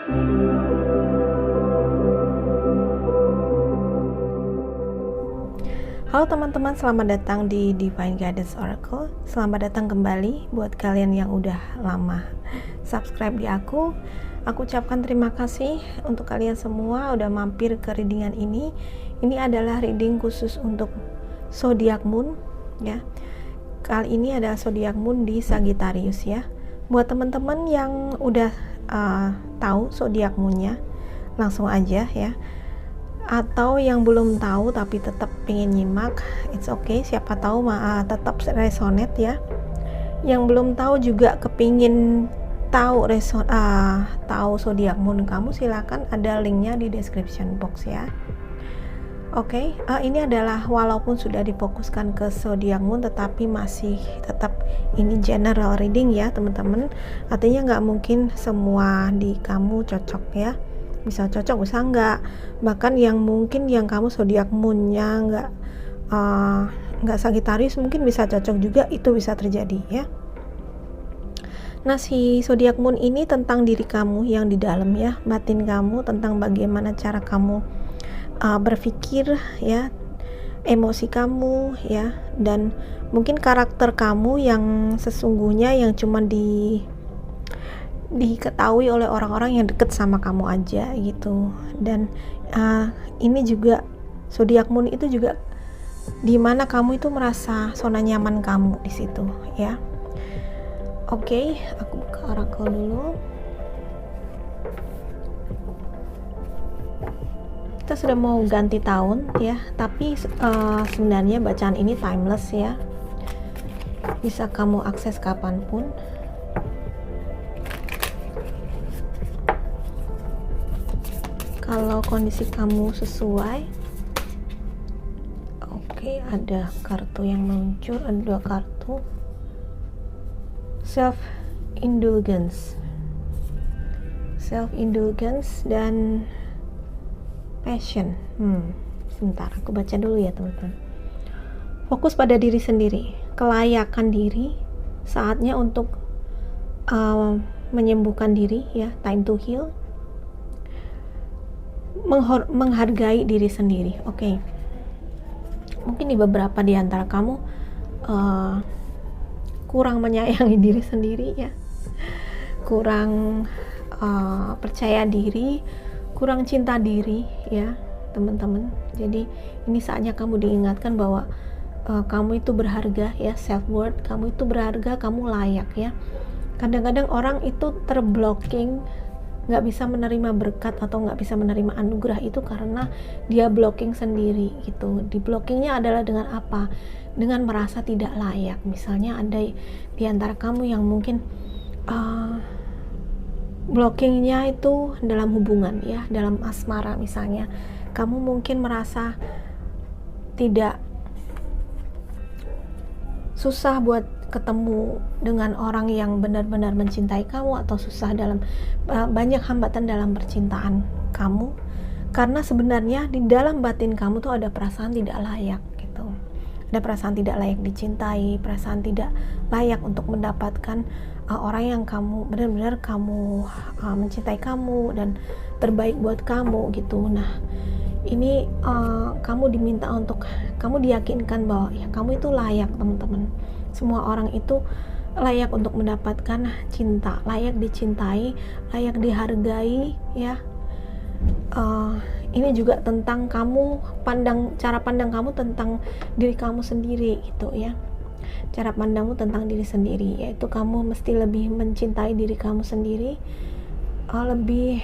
Halo teman-teman, selamat datang di Divine Guidance Oracle. Selamat datang kembali buat kalian yang udah lama subscribe di aku. Aku ucapkan terima kasih untuk kalian semua udah mampir ke readingan ini. Ini adalah reading khusus untuk zodiak moon ya. Kali ini ada zodiak moon di Sagittarius ya. Buat teman-teman yang udah tahu zodiak moonnya, langsung aja ya. Atau yang belum tahu tapi tetap pengen nyimak, it's okay, siapa tahu tetap resonate ya. Yang belum tahu juga kepingin tahu tahu zodiak moon kamu, silakan ada linknya di description box ya. Oke, ini adalah walaupun sudah difokuskan ke zodiak moon tetapi masih tetap ini general reading ya teman-teman. Artinya nggak mungkin semua di kamu cocok ya. Bisa cocok, bisa enggak. Bahkan yang mungkin yang kamu zodiak moonnya enggak Sagittarius mungkin bisa cocok juga, itu bisa terjadi ya. Nah, si zodiak moon ini tentang diri kamu yang di dalam ya, batin kamu, tentang bagaimana cara kamu berpikir ya, emosi kamu ya, dan mungkin karakter kamu yang sesungguhnya yang cuma diketahui oleh orang-orang yang deket sama kamu aja gitu. Dan ini juga zodiak moon itu juga dimana kamu itu merasa zona nyaman kamu di situ ya. Oke, aku buka oracle dulu. Kita sudah mau ganti tahun ya, tapi sebenarnya bacaan ini timeless ya, bisa kamu akses kapanpun. Kalau kondisi kamu sesuai. Oke, ada kartu yang muncul, ada 2 kartu. Self indulgence dan passion. Sebentar, aku baca dulu ya teman-teman. Fokus pada diri sendiri, kelayakan diri, saatnya untuk menyembuhkan diri ya, time to heal. Menghargai diri sendiri. Oke. Mungkin di beberapa di antara kamu kurang menyayangi diri sendiri ya, kurang percaya diri, kurang cinta diri ya teman-teman. Jadi ini saatnya kamu diingatkan bahwa kamu itu berharga ya, self worth, kamu itu berharga, kamu layak ya. Kadang-kadang orang itu terblocking, nggak bisa menerima berkat atau nggak bisa menerima anugerah itu karena dia blocking sendiri gitu. Di blockingnya adalah dengan apa? Dengan merasa tidak layak. Misalnya ada di antara kamu yang mungkin blockingnya itu dalam hubungan ya, dalam asmara misalnya. Kamu mungkin merasa tidak, susah buat ketemu dengan orang yang benar-benar mencintai kamu, atau susah dalam banyak hambatan dalam percintaan kamu karena sebenarnya di dalam batin kamu tuh ada perasaan tidak layak gitu. Ada perasaan tidak layak dicintai, perasaan tidak layak untuk mendapatkan orang yang kamu benar-benar kamu mencintai kamu dan terbaik buat kamu gitu. Nah, ini kamu diminta untuk, kamu diyakinkan bahwa ya kamu itu layak teman-teman. Semua orang itu layak untuk mendapatkan cinta, layak dicintai, layak dihargai ya. Ini juga tentang kamu cara pandang kamu tentang diri kamu sendiri gitu ya. Cara pandangmu tentang diri sendiri, yaitu kamu mesti lebih mencintai diri kamu sendiri, lebih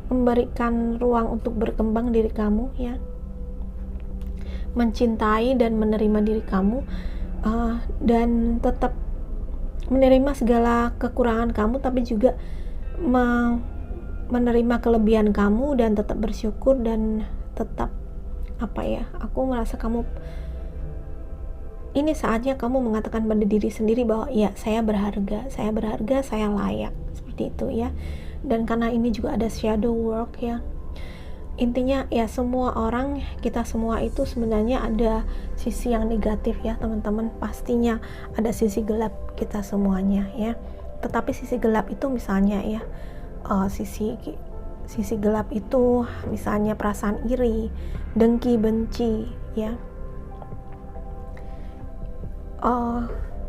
memberikan ruang untuk berkembang diri kamu ya, mencintai dan menerima diri kamu, dan tetap menerima segala kekurangan kamu, tapi juga menerima kelebihan kamu dan tetap bersyukur dan tetap aku merasa kamu ini saatnya kamu mengatakan pada diri sendiri bahwa ya saya berharga, saya layak, seperti itu ya. Dan karena ini juga ada shadow work ya, intinya ya semua orang, kita semua itu sebenarnya ada sisi yang negatif ya teman-teman, pastinya ada sisi gelap kita semuanya ya. Tetapi sisi gelap itu misalnya ya sisi gelap itu, misalnya perasaan iri, dengki, benci, ya.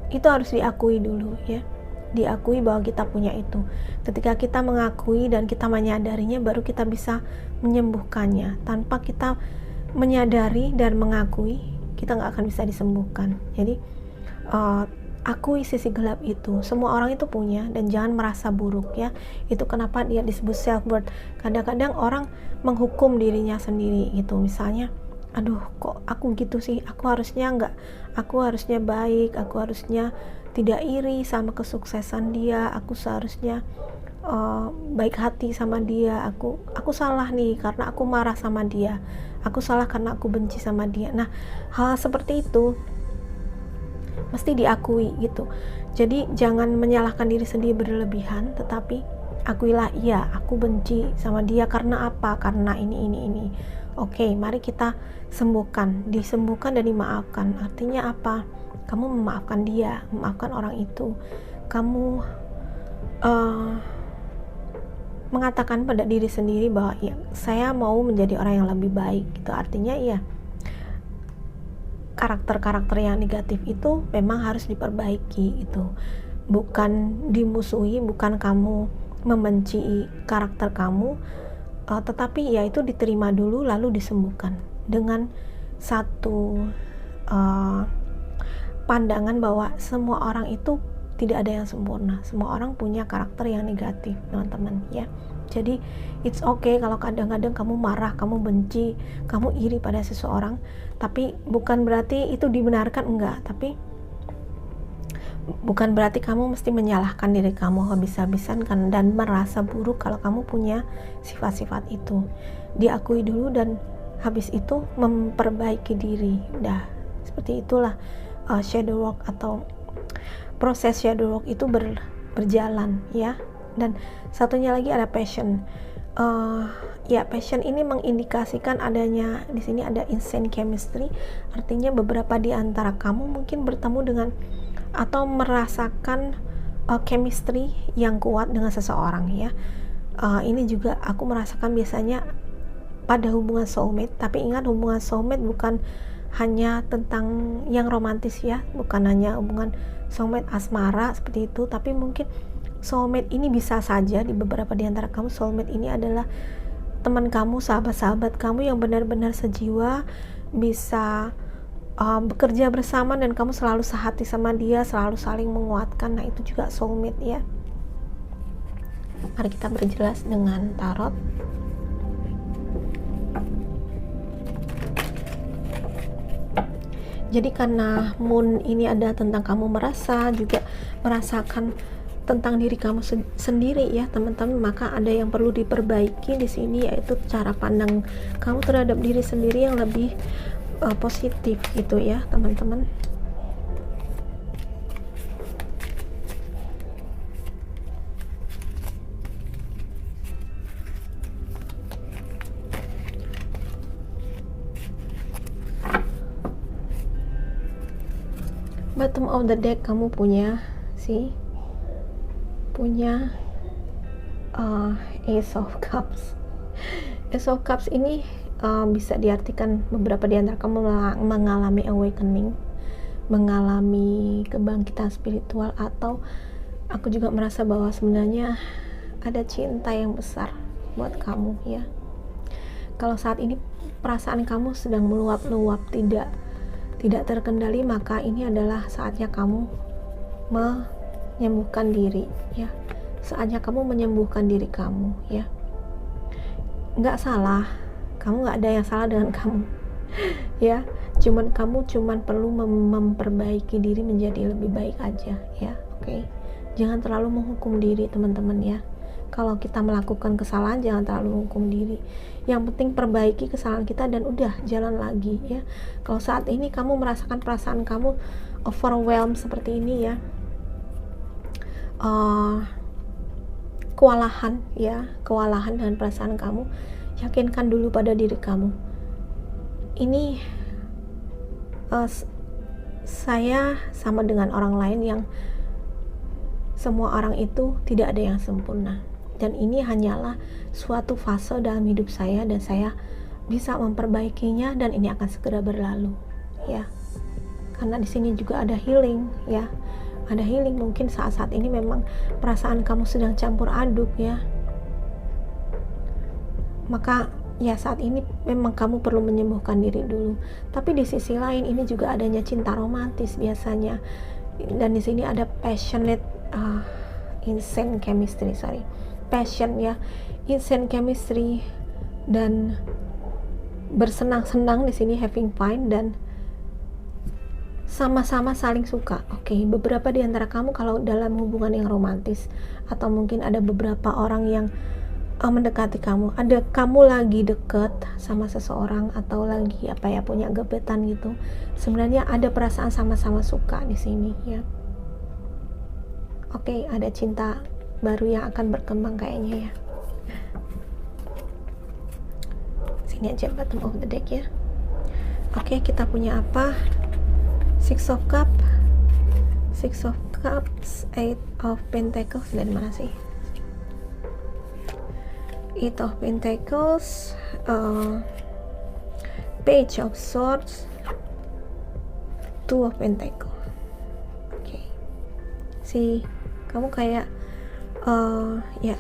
Itu harus diakui dulu, ya. Diakui bahwa kita punya itu. Ketika kita mengakui dan kita menyadarinya, baru kita bisa menyembuhkannya. Tanpa kita menyadari dan mengakui, kita nggak akan bisa disembuhkan. Jadi akui sisi gelap itu. Semua orang itu punya, dan jangan merasa buruk, ya. Itu kenapa dia disebut self worth. Kadang-kadang orang menghukum dirinya sendiri gitu. Misalnya, aduh kok aku gitu sih, aku harusnya baik, aku harusnya tidak iri sama kesuksesan dia, aku seharusnya baik hati sama dia, aku salah nih karena aku marah sama dia, aku salah karena aku benci sama dia. Nah, hal seperti itu mesti diakui gitu. Jadi jangan menyalahkan diri sendiri berlebihan, tetapi akuilah, iya aku benci sama dia karena apa, karena ini. Oke, mari kita disembuhkan dan dimaafkan. Artinya apa? Kamu memaafkan dia, memaafkan orang itu. Kamu mengatakan pada diri sendiri bahwa ya, saya mau menjadi orang yang lebih baik gitu. Artinya ya, karakter-karakter yang negatif itu memang harus diperbaiki itu. Bukan dimusuhi, bukan kamu membenci karakter kamu, tetapi ya itu diterima dulu lalu disembuhkan dengan satu pandangan bahwa semua orang itu tidak ada yang sempurna. Semua orang punya karakter yang negatif, teman-teman, ya. Jadi it's okay kalau kadang-kadang kamu marah, kamu benci, kamu iri pada seseorang, tapi bukan berarti itu dibenarkan, enggak. Tapi bukan berarti kamu mesti menyalahkan diri kamu habis-habisan kan, dan merasa buruk kalau kamu punya sifat-sifat itu. Diakui dulu dan habis itu memperbaiki diri. Udah, seperti itulah shadow work atau proses shadow work itu berjalan, ya. Dan satunya lagi ada passion. Passion ini mengindikasikan adanya di sini ada insane chemistry. Artinya beberapa di antara kamu mungkin bertemu dengan atau merasakan chemistry yang kuat dengan seseorang, ya. Ini juga aku merasakan biasanya pada hubungan soulmate. Tapi ingat, hubungan soulmate bukan hanya tentang yang romantis, ya, bukan hanya hubungan soulmate asmara seperti itu, tapi mungkin soulmate ini bisa saja di beberapa di antara kamu, soulmate ini adalah teman kamu, sahabat-sahabat kamu yang benar-benar sejiwa, bisa bekerja bersama dan kamu selalu sehati sama dia, selalu saling menguatkan. Nah, itu juga soulmate, ya. Mari kita berjelas dengan tarot. Jadi karena moon ini ada tentang kamu merasakan tentang diri kamu sendiri, ya, teman-teman, maka ada yang perlu diperbaiki di sini, yaitu cara pandang kamu terhadap diri sendiri yang lebih positif gitu, ya, teman-teman. Bottom of the deck kamu punya Ace of Cups. Ace of Cups ini bisa diartikan beberapa di antara kamu mengalami awakening, mengalami kebangkitan spiritual, atau aku juga merasa bahwa sebenarnya ada cinta yang besar buat kamu, ya. Kalau saat ini perasaan kamu sedang meluap-luap, tidak terkendali, maka ini adalah saatnya kamu menyembuhkan diri, ya. Saatnya kamu menyembuhkan diri kamu, ya. Nggak salah, kamu nggak ada yang salah dengan kamu, ya. Kamu perlu memperbaiki diri menjadi lebih baik aja, ya. Oke. Jangan terlalu menghukum diri, teman-teman, ya. Kalau kita melakukan kesalahan, jangan terlalu menghukum diri. Yang penting perbaiki kesalahan kita dan udah jalan lagi, ya. Kalau saat ini kamu merasakan perasaan kamu overwhelmed seperti ini, ya, kewalahan dengan perasaan kamu, yakinkan dulu pada diri kamu, ini saya sama dengan orang lain yang semua orang itu tidak ada yang sempurna. dan ini hanyalah suatu fase dalam hidup saya dan saya bisa memperbaikinya dan ini akan segera berlalu ya. Karena di sini juga ada healing ya. Ada healing, mungkin saat-saat ini memang perasaan kamu sedang campur aduk ya. Maka ya saat ini memang kamu perlu menyembuhkan diri dulu. Tapi di sisi lain ini juga adanya cinta romantis biasanya. Dan di sini ada passionate insane chemistry, passion ya, insane chemistry dan bersenang-senang di sini, having fun dan sama-sama saling suka. Oke, beberapa di antara kamu kalau dalam hubungan yang romantis atau mungkin ada beberapa orang yang mendekati kamu, ada kamu lagi deket sama seseorang atau lagi punya gebetan gitu, sebenarnya ada perasaan sama-sama suka di sini ya. Oke, ada cinta baru yang akan berkembang kayaknya ya. Sini aja bottom of the deck ya. Oke, kita punya apa? Six of Cups, Eight of Pentacles, dari mana sih? Eight of Pentacles, Page of Swords, Two of Pentacles. Oke. Si kamu kayak ya.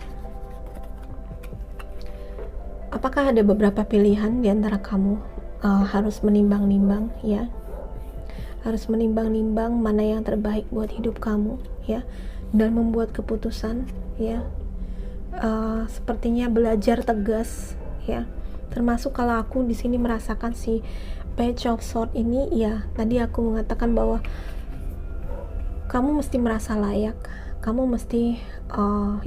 Apakah ada beberapa pilihan di antara kamu harus menimbang-nimbang ya? Harus menimbang-nimbang mana yang terbaik buat hidup kamu ya, dan membuat keputusan ya. Sepertinya belajar tegas ya, termasuk kalau aku di sini merasakan si Page of Swords ini ya. Tadi aku mengatakan bahwa kamu mesti merasa layak, kamu mesti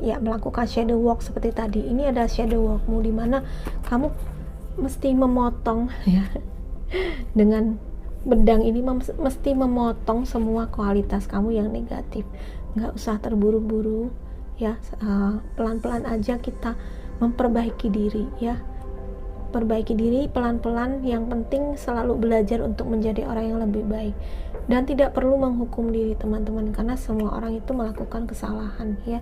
ya melakukan shadow work seperti tadi. Ini ada shadow workmu di mana kamu mesti memotong ya dengan pedang ini, mesti memotong semua kualitas kamu yang negatif. Nggak usah terburu-buru ya, pelan-pelan aja kita memperbaiki diri ya. Perbaiki diri pelan-pelan, yang penting selalu belajar untuk menjadi orang yang lebih baik. Dan tidak perlu menghukum diri teman-teman, karena semua orang itu melakukan kesalahan ya.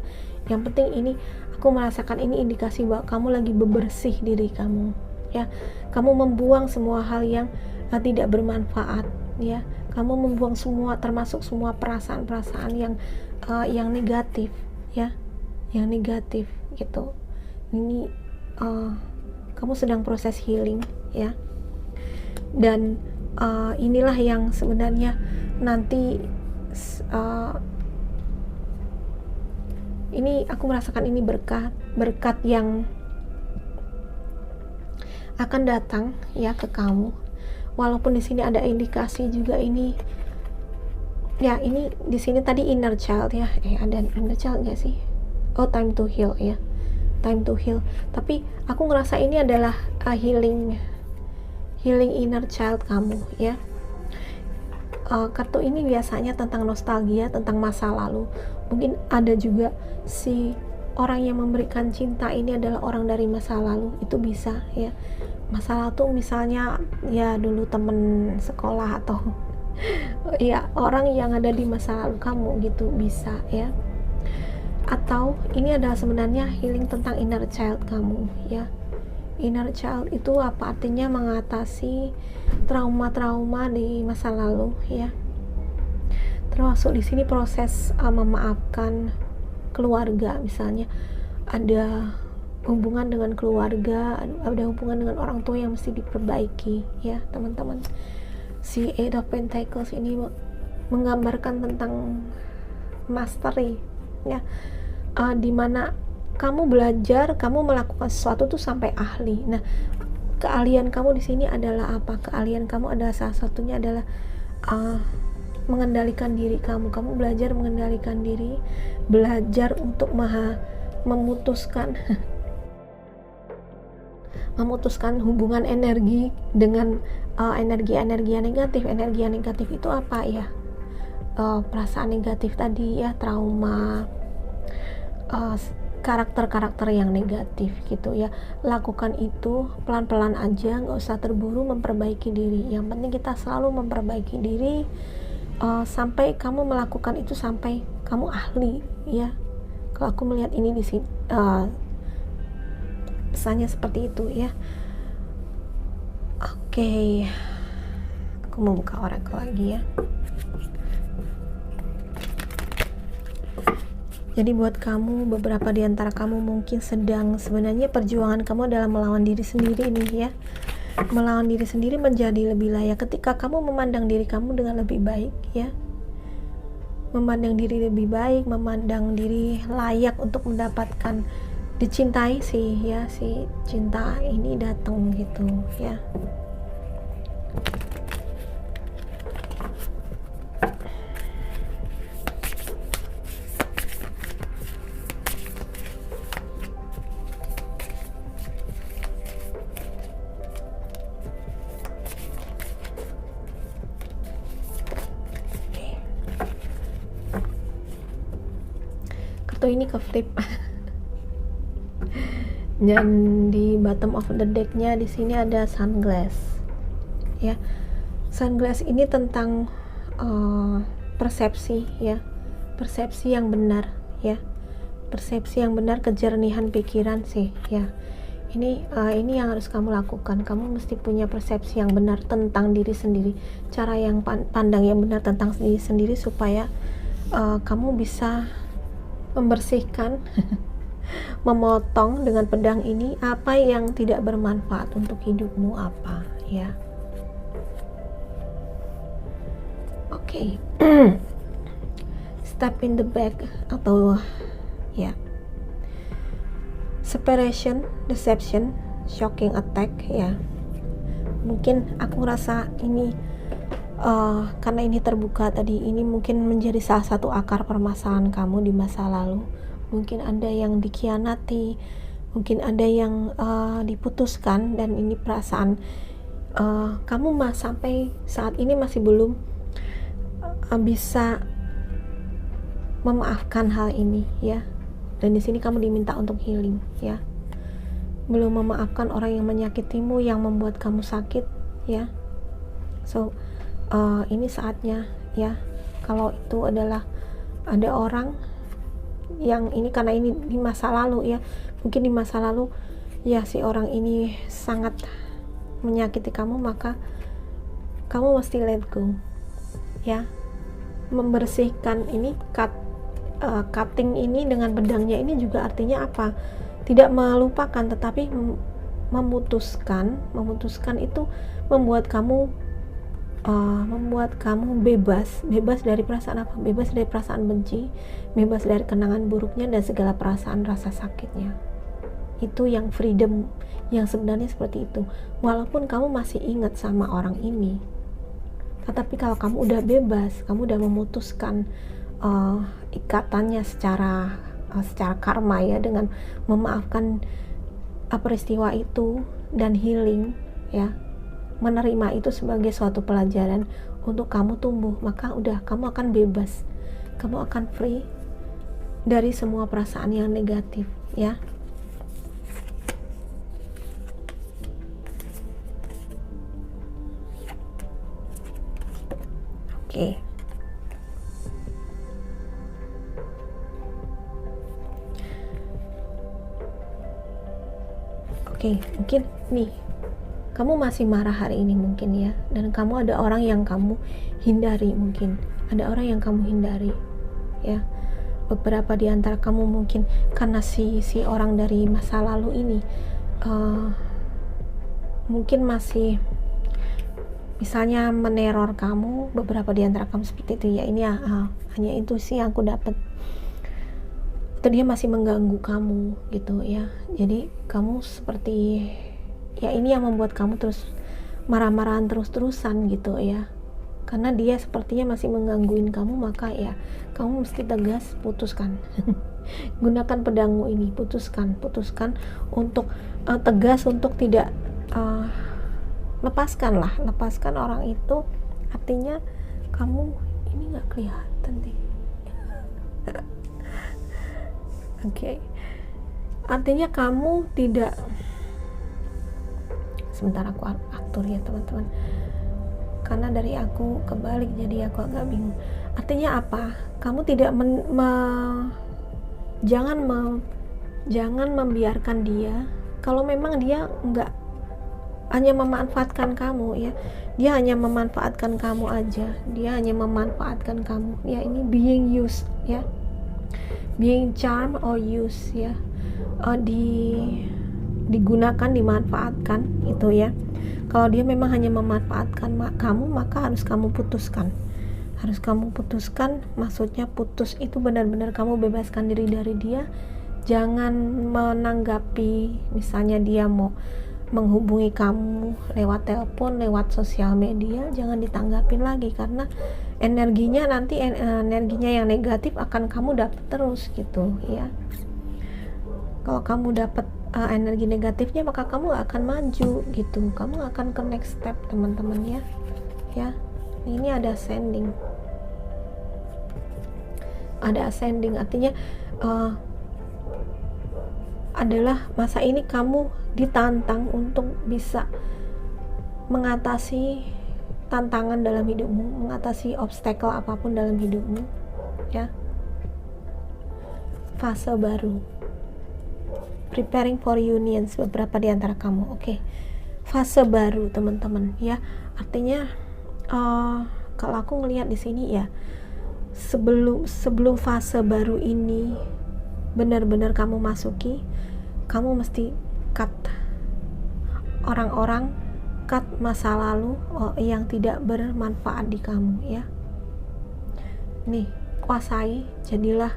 Yang penting ini, aku merasakan ini indikasi bahwa kamu lagi bebersih diri kamu ya. Kamu membuang semua hal yang tidak bermanfaat ya. Kamu membuang semua, termasuk semua perasaan-perasaan yang negatif ya, yang negatif gitu. Ini kamu sedang proses healing ya. Dan inilah yang sebenarnya nanti ini aku merasakan ini berkat yang akan datang ya ke kamu. Walaupun di sini ada indikasi juga ini ya, ini di sini tadi inner child ya. Ada inner child nggak sih? Oh, time to heal ya, time to heal. Tapi aku ngerasa ini adalah healing inner child kamu ya. Kartu ini biasanya tentang nostalgia, tentang masa lalu. Mungkin ada juga si orang yang memberikan cinta ini adalah orang dari masa lalu, itu bisa ya. Masa lalu tuh misalnya ya dulu temen sekolah atau ya orang yang ada di masa lalu kamu gitu, bisa ya. Atau ini adalah sebenarnya healing tentang inner child kamu ya. Inner child itu apa artinya? Mengatasi trauma-trauma di masa lalu ya. Termasuk di sini proses memaafkan keluarga, misalnya ada hubungan dengan keluarga, ada hubungan dengan orang tua yang mesti diperbaiki ya teman-teman. Si Eight of Pentacles ini menggambarkan tentang mastery ya, dimana kamu belajar, kamu melakukan sesuatu tuh sampai ahli. Nah, keahlian kamu di sini adalah apa? Keahlian kamu adalah salah satunya adalah mengendalikan diri kamu. Kamu belajar mengendalikan diri, belajar untuk memutuskan hubungan energi dengan energi-energi yang negatif. Energi yang negatif itu apa ya? Perasaan negatif tadi ya, trauma, karakter-karakter yang negatif gitu ya. Lakukan itu pelan-pelan aja, nggak usah terburu memperbaiki diri. Yang penting kita selalu memperbaiki diri sampai kamu melakukan itu sampai kamu ahli ya. Kalau aku melihat ini di sini pesannya seperti itu ya. Oke, aku mau buka oracle lagi ya. Jadi buat kamu, beberapa di antara kamu mungkin sedang, sebenarnya perjuangan kamu adalah melawan diri sendiri nih ya. Melawan diri sendiri menjadi lebih layak ketika kamu memandang diri kamu dengan lebih baik ya. Memandang diri lebih baik, memandang diri layak untuk mendapatkan dicintai sih ya, si cinta ini datang gitu ya. Kartu ini ke flip. Dan di bottom of the decknya di sini ada sunglass ya. Sunglass ini tentang persepsi ya, persepsi yang benar ya, persepsi yang benar, kejernihan pikiran sih ya. Ini yang harus kamu lakukan. Kamu mesti punya persepsi yang benar tentang diri sendiri, cara yang pandang yang benar tentang diri sendiri, supaya kamu bisa membersihkan memotong dengan pedang ini apa yang tidak bermanfaat untuk hidupmu apa ya. Oke. Step in the back atau ya, separation, deception, shocking attack ya. Mungkin aku rasa ini karena ini terbuka tadi, ini mungkin menjadi salah satu akar permasalahan kamu di masa lalu. Mungkin ada yang dikhianati, mungkin ada yang diputuskan, dan ini perasaan kamu sampai saat ini masih belum bisa memaafkan hal ini ya. Dan di sini kamu diminta untuk healing ya. Belum memaafkan orang yang menyakitimu, yang membuat kamu sakit ya. So ini saatnya ya. Kalau itu adalah ada orang yang ini, karena ini di masa lalu ya, mungkin di masa lalu ya si orang ini sangat menyakiti kamu, maka kamu mesti let go ya. Membersihkan ini, cutting ini dengan pedangnya ini juga artinya apa? Tidak melupakan, tetapi memutuskan itu membuat kamu bebas dari perasaan apa? Bebas dari perasaan benci, bebas dari kenangan buruknya dan segala perasaan rasa sakitnya. Itu yang freedom, yang sebenarnya seperti itu. Walaupun kamu masih ingat sama orang ini, tetapi kalau kamu udah bebas, kamu udah memutuskan ikatannya secara karma ya, dengan memaafkan peristiwa itu dan healing ya, menerima itu sebagai suatu pelajaran untuk kamu tumbuh, maka udah kamu akan bebas, kamu akan free dari semua perasaan yang negatif ya. Oke. Oke, mungkin nih kamu masih marah hari ini mungkin ya, dan kamu ada orang yang kamu hindari, mungkin ada orang yang kamu hindari ya. Beberapa di antara kamu mungkin karena si orang dari masa lalu ini mungkin masih misalnya meneror kamu, beberapa di antara kamu seperti itu ya. Ini hanya itu sih yang aku dapat. Atau dia masih mengganggu kamu gitu ya. Jadi kamu seperti ya, ini yang membuat kamu terus marah-marahan terus-terusan gitu ya. Karena dia sepertinya masih menggangguin kamu, maka ya kamu mesti tegas, putuskan. Gunakan pedangmu ini, putuskan untuk tegas, untuk tidak lepaskan orang itu. Artinya kamu ini nggak kelihatan deh. Oke. Artinya kamu tidak, sebentar aku atur ya teman-teman, karena dari aku kebalik jadi aku agak bingung. Artinya apa? Kamu tidak jangan Jangan membiarkan dia, kalau memang dia nggak, hanya memanfaatkan kamu ya, dia hanya memanfaatkan kamu aja, dia hanya memanfaatkan kamu ya, ini being used ya, being charm or use ya, digunakan, dimanfaatkan itu ya. Kalau dia memang hanya memanfaatkan kamu, maka harus kamu putuskan, maksudnya putus itu benar-benar kamu bebaskan diri dari dia. Jangan menanggapi, misalnya dia mau menghubungi kamu lewat telepon, lewat sosial media, jangan ditanggapin lagi, karena energinya nanti energinya yang negatif akan kamu dapat terus gitu ya. Kalau kamu dapat energi negatifnya, maka kamu gak akan maju gitu, kamu gak akan ke next step teman-teman ya. Ini ada ascending, artinya adalah masa ini kamu ditantang untuk bisa mengatasi tantangan dalam hidupmu, mengatasi obstacle apapun dalam hidupmu ya. Fase baru, preparing for unions, beberapa di antara kamu. Fase baru teman-teman ya, artinya kalau aku ngelihat di sini ya, sebelum fase baru ini benar-benar kamu masuki, kamu mesti cut orang-orang, cut masa lalu yang tidak bermanfaat di kamu ya. Nih, kuasai, jadilah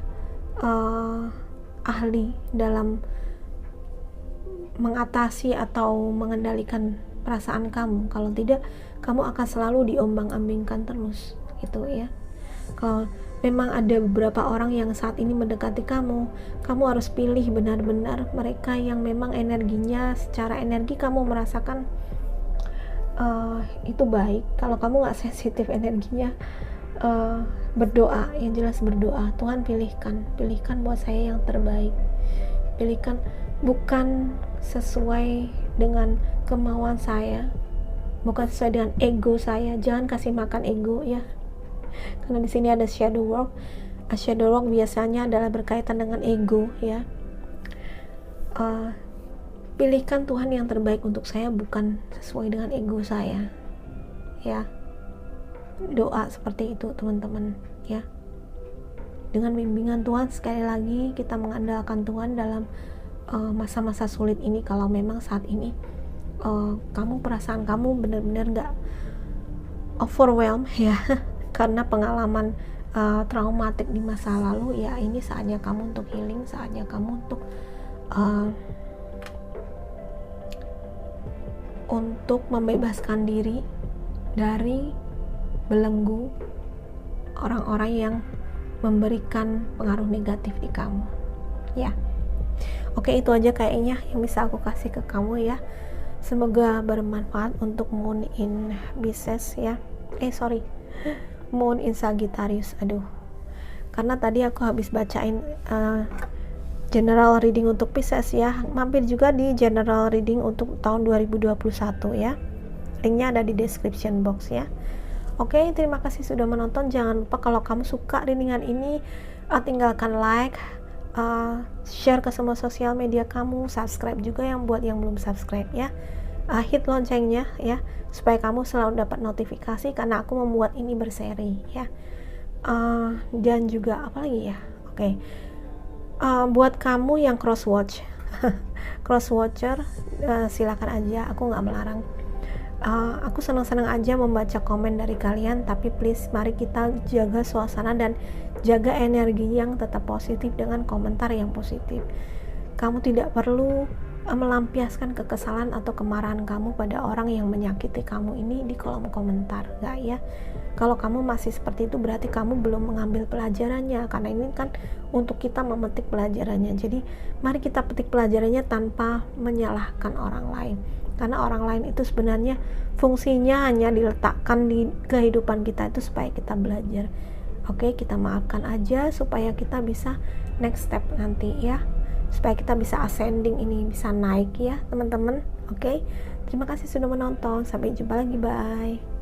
ahli dalam mengatasi atau mengendalikan perasaan kamu. Kalau tidak, kamu akan selalu diombang-ambingkan terus gitu ya. Kalau memang ada beberapa orang yang saat ini mendekati kamu harus pilih benar-benar mereka yang memang energinya, secara energi kamu merasakan itu baik. Kalau kamu gak sensitif energinya, berdoa, yang jelas berdoa, Tuhan pilihkan buat saya yang terbaik, pilihkan bukan sesuai dengan kemauan saya, bukan sesuai dengan ego saya. Jangan kasih makan ego ya, karena di sini ada shadow work. Shadow work biasanya adalah berkaitan dengan ego ya. Pilihkan Tuhan yang terbaik untuk saya, bukan sesuai dengan ego saya ya. Doa seperti itu teman-teman ya. Dengan bimbingan Tuhan, sekali lagi kita mengandalkan Tuhan dalam masa-masa sulit ini. Kalau memang saat ini perasaan kamu benar-benar gak overwhelmed ya karena pengalaman traumatik di masa lalu ya, ini saatnya kamu untuk healing, saatnya kamu untuk membebaskan diri dari belenggu orang-orang yang memberikan pengaruh negatif di kamu ya. Itu aja kayaknya yang bisa aku kasih ke kamu ya. Semoga bermanfaat untuk Moon in Pisces ya. Moon in Sagittarius. Karena tadi aku habis bacain general reading untuk Pisces ya. Mampir juga di general reading untuk tahun 2021 ya. Linknya ada di description box ya. Terima kasih sudah menonton. Jangan lupa kalau kamu suka readingan ini, tinggalkan like, share ke semua sosial media kamu, subscribe juga yang belum subscribe ya. Hit loncengnya ya, supaya kamu selalu dapat notifikasi karena aku membuat ini berseri ya. Dan juga apa lagi ya, buat kamu yang cross watch cross watcher, silakan aja, aku nggak melarang. Aku senang-senang aja membaca komen dari kalian, tapi please mari kita jaga suasana dan jaga energi yang tetap positif dengan komentar yang positif. Kamu tidak perlu melampiaskan kekesalan atau kemarahan kamu pada orang yang menyakiti kamu ini di kolom komentar, gak ya? Kalau kamu masih seperti itu berarti kamu belum mengambil pelajarannya, karena ini kan untuk kita memetik pelajarannya. Jadi mari kita petik pelajarannya tanpa menyalahkan orang lain, karena orang lain itu sebenarnya fungsinya hanya diletakkan di kehidupan kita itu supaya kita belajar. Kita maafkan aja supaya kita bisa next step nanti ya, supaya kita bisa ascending, ini bisa naik ya teman-teman. Terima kasih sudah menonton, sampai jumpa lagi, bye.